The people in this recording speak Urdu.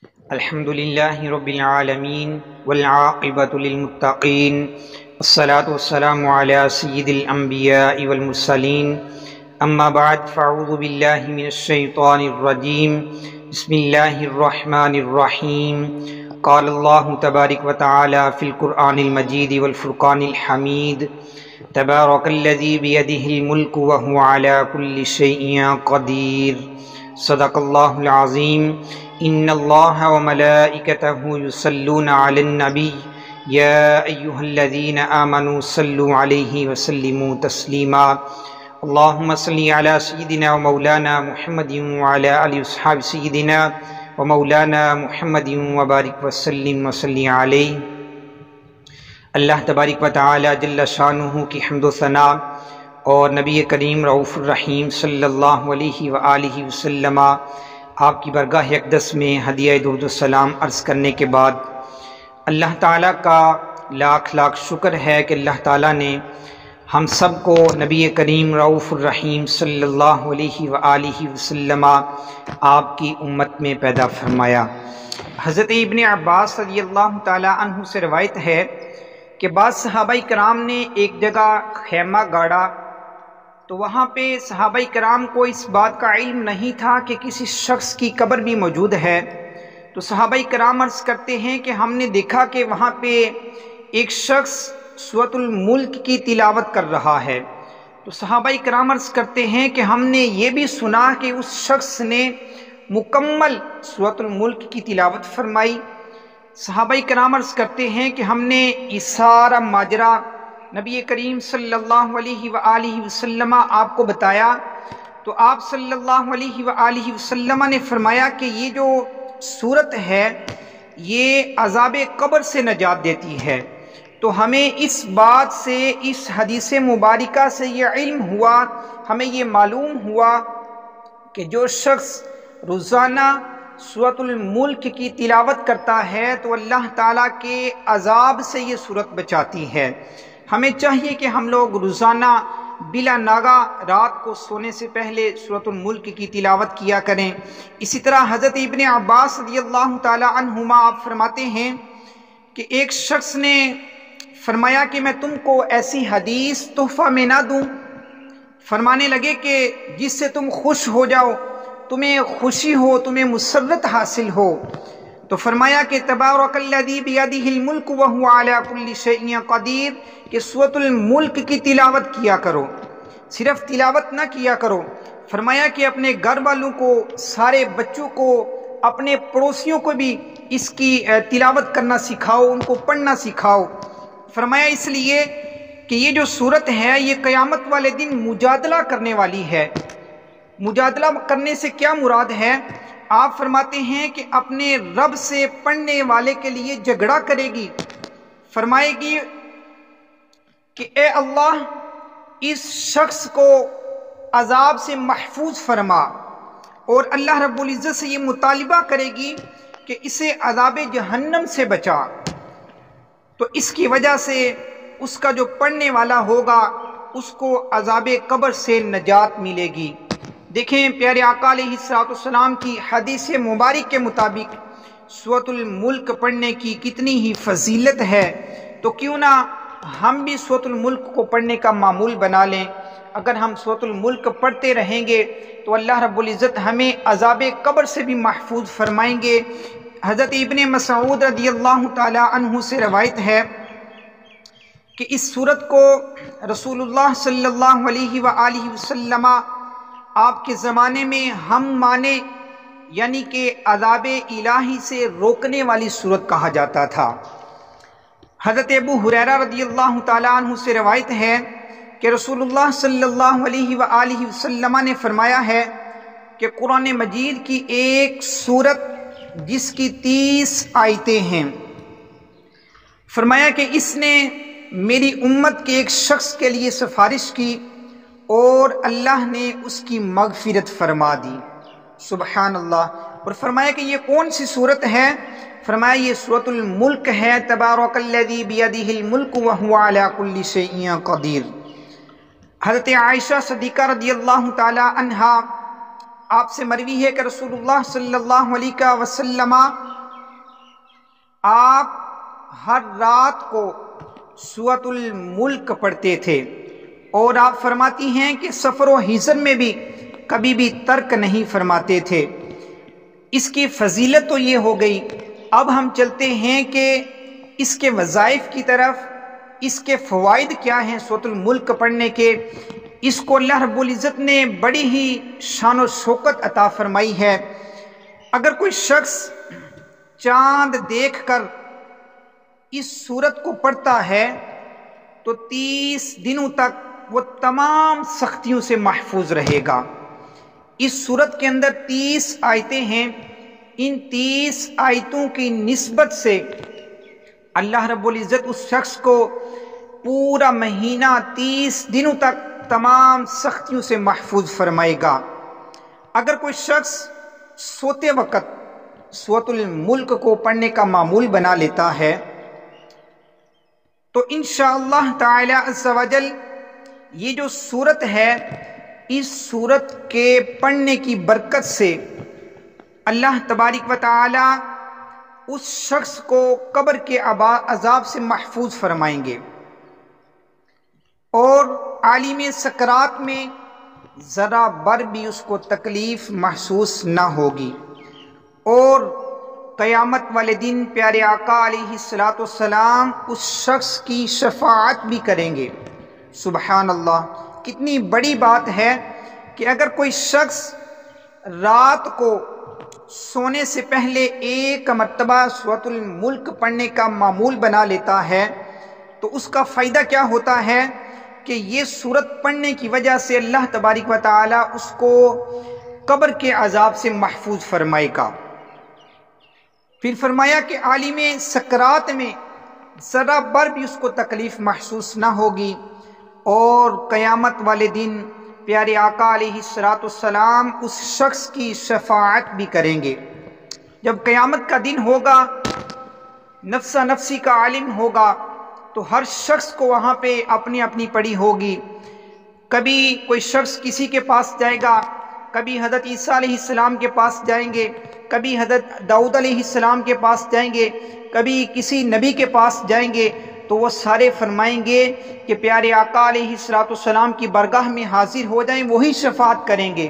الحمد لله رب العالمين والعاقبة للمتقين والصلاة والسلام على سيد الأنبياء والمرسلين أما بعد فأعوذ بالله من الشيطان الرجيم بسم الله الرحمن الرحيم قال الله تبارك وتعالى في القرآن المجيد والفرقان الحميد تبارك الذي بيده الملك وهو على كل شيء قدير صدق الله العظيم ان اللہ وملائکتہ یصلون علی النبی یا ایہا الذین آمنوا صلوا علیہ وسلموا تسلیما اللہم صلی علی سیدنا ومولانا محمد وعلی آل اصحاب سیدنا ومولانا محمد وبارک وسلم وصلی علیہ۔ اللہ تبارک و تعالی جل شانہ کی حمد و ثنا اور نبی کریم رؤوف الرحیم صلی اللہ علیہ وآلہ وسلم آپ کی برگاہ اقدس میں ہدیہ درود السلام عرض کرنے کے بعد اللہ تعالیٰ کا لاکھ لاکھ شکر ہے کہ اللہ تعالیٰ نے ہم سب کو نبی کریم رؤوف الرحیم صلی اللہ علیہ وآلہ وسلم آپ کی امت میں پیدا فرمایا۔ حضرت ابن عباس رضی اللہ تعالیٰ عنہ سے روایت ہے کہ بعض صحابہ کرام نے ایک جگہ خیمہ گاڑا تو وہاں پہ صحابہ کرام کو اس بات کا علم نہیں تھا کہ کسی شخص کی قبر بھی موجود ہے، تو صحابہ کرام عرض کرتے ہیں کہ ہم نے دیکھا کہ وہاں پہ ایک شخص سورۃ الملک کی تلاوت کر رہا ہے، تو صحابہ کرام عرض کرتے ہیں کہ ہم نے یہ بھی سنا کہ اس شخص نے مکمل سورۃ الملک کی تلاوت فرمائی۔ صحابہ کرام عرض کرتے ہیں کہ ہم نے یہ سارا ماجرا نبی کریم صلی اللہ علیہ وآلہ وسلم آپ کو بتایا، تو آپ صلی اللہ علیہ وآلہ وسلم نے فرمایا کہ یہ جو صورت ہے یہ عذاب قبر سے نجات دیتی ہے۔ تو ہمیں اس بات سے، اس حدیث مبارکہ سے یہ علم ہوا، ہمیں یہ معلوم ہوا کہ جو شخص روزانہ سورۃ الملک کی تلاوت کرتا ہے تو اللہ تعالیٰ کے عذاب سے یہ صورت بچاتی ہے۔ ہمیں چاہیے کہ ہم لوگ روزانہ بلا ناغہ رات کو سونے سے پہلے سورۃ الملک کی تلاوت کیا کریں۔ اسی طرح حضرت ابن عباس رضی اللہ تعالی عنہما آپ فرماتے ہیں کہ ایک شخص نے فرمایا کہ میں تم کو ایسی حدیث تحفہ میں نہ دوں، فرمانے لگے کہ جس سے تم خوش ہو جاؤ، تمہیں خوشی ہو، تمہیں مسرت حاصل ہو، تو فرمایا کہ تبارک الذی بیدہ الملک وہو علی کل شیء قدیر، کہ سورۃ الملک کی تلاوت کیا کرو، صرف تلاوت نہ کیا کرو، فرمایا کہ اپنے گھر والوں کو، سارے بچوں کو، اپنے پڑوسیوں کو بھی اس کی تلاوت کرنا سکھاؤ، ان کو پڑھنا سکھاؤ۔ فرمایا اس لیے کہ یہ جو صورت ہے یہ قیامت والے دن مجادلہ کرنے والی ہے۔ مجادلہ کرنے سے کیا مراد ہے؟ آپ فرماتے ہیں کہ اپنے رب سے پڑھنے والے کے لیے جھگڑا کرے گی، فرمائے گی کہ اے اللہ اس شخص کو عذاب سے محفوظ فرما، اور اللہ رب العزت سے یہ مطالبہ کرے گی کہ اسے عذاب جہنم سے بچا، تو اس کی وجہ سے اس کا جو پڑھنے والا ہوگا اس کو عذاب قبر سے نجات ملے گی۔ دیکھیں پیارے آقا علیہ السلام کی حدیث مبارک کے مطابق سورۃ الملک پڑھنے کی کتنی ہی فضیلت ہے، تو کیوں نہ ہم بھی سورۃ الملک کو پڑھنے کا معمول بنا لیں۔ اگر ہم سورۃ الملک پڑھتے رہیں گے تو اللہ رب العزت ہمیں عذاب قبر سے بھی محفوظ فرمائیں گے۔ حضرت ابن مسعود رضی اللہ تعالی عنہ سے روایت ہے کہ اس سورت کو رسول اللہ صلی اللہ علیہ وآلہ وسلم آپ کے زمانے میں ہم مانے، یعنی کہ عذاب الہی سے روکنے والی صورت کہا جاتا تھا۔ حضرت ابو ہریرہ رضی اللہ تعالیٰ عنہ سے روایت ہے کہ رسول اللہ صلی اللہ علیہ وآلہ وسلم نے فرمایا ہے کہ قرآن مجید کی ایک صورت جس کی 30 آیتیں ہیں، فرمایا کہ اس نے میری امت کے ایک شخص کے لیے سفارش کی اور اللہ نے اس کی مغفرت فرما دی، سبحان اللہ۔ اور فرمایا کہ یہ کون سی صورت ہے؟ فرمایا یہ سورۃ الملک ہے، تبارک الذی بیدہ الملک وہو علی کل شیء قدیر۔ حضرت عائشہ صدیقہ رضی اللہ تعالی عنہا آپ سے مروی ہے کہ رسول اللہ صلی اللہ علیہ وسلم آپ ہر رات کو سورۃ الملک پڑھتے تھے، اور آپ فرماتی ہیں کہ سفر و حضر میں بھی کبھی بھی ترک نہیں فرماتے تھے۔ اس کی فضیلت تو یہ ہو گئی، اب ہم چلتے ہیں کہ اس کے وظائف کی طرف، اس کے فوائد کیا ہیں سورۃ الملک پڑھنے کے۔ اس کو اللہ رب العزت نے بڑی ہی شان و شوکت عطا فرمائی ہے۔ اگر کوئی شخص چاند دیکھ کر اس سورت کو پڑھتا ہے تو 30 دنوں تک وہ تمام سختیوں سے محفوظ رہے گا۔ اس سورت کے اندر 30 آیتیں ہیں، ان 30 آیتوں کی نسبت سے اللہ رب العزت اس شخص کو پورا مہینہ 30 دنوں تک تمام سختیوں سے محفوظ فرمائے گا۔ اگر کوئی شخص سوتے وقت سورۃ الملک کو پڑھنے کا معمول بنا لیتا ہے تو انشاءاللہ تعالی عز و جل یہ جو سورت ہے، اس سورت کے پڑھنے کی برکت سے اللہ تبارک و تعالی اس شخص کو قبر کے عذاب سے محفوظ فرمائیں گے، اور عالم سکرات میں ذرا بر بھی اس کو تکلیف محسوس نہ ہوگی، اور قیامت والے دن پیارے آقا علیہ الصلوۃ والسلام اس شخص کی شفاعت بھی کریں گے۔ سبحان اللہ، کتنی بڑی بات ہے کہ اگر کوئی شخص رات کو سونے سے پہلے ایک مرتبہ سورۃ الملک پڑھنے کا معمول بنا لیتا ہے تو اس کا فائدہ کیا ہوتا ہے کہ یہ سورت پڑھنے کی وجہ سے اللہ تبارک و تعالی اس کو قبر کے عذاب سے محفوظ فرمائے گا۔ پھر فرمایا کہ عالم سکرات میں ذرا بر بھی اس کو تکلیف محسوس نہ ہوگی، اور قیامت والے دن پیارے آقا علیہ الصلوۃ والسلام اس شخص کی شفاعت بھی کریں گے۔ جب قیامت کا دن ہوگا، نفسا نفسی کا عالم ہوگا، تو ہر شخص کو وہاں پہ اپنی اپنی پڑی ہوگی۔ کبھی کوئی شخص کسی کے پاس جائے گا، کبھی حضرت عیسیٰ علیہ السلام کے پاس جائیں گے، کبھی حضرت داؤد علیہ السلام کے پاس جائیں گے، کبھی کسی نبی کے پاس جائیں گے، تو وہ سارے فرمائیں گے کہ پیارے آقا علیہ السلام کی بارگاہ میں حاضر ہو جائیں، وہی شفاعت کریں گے۔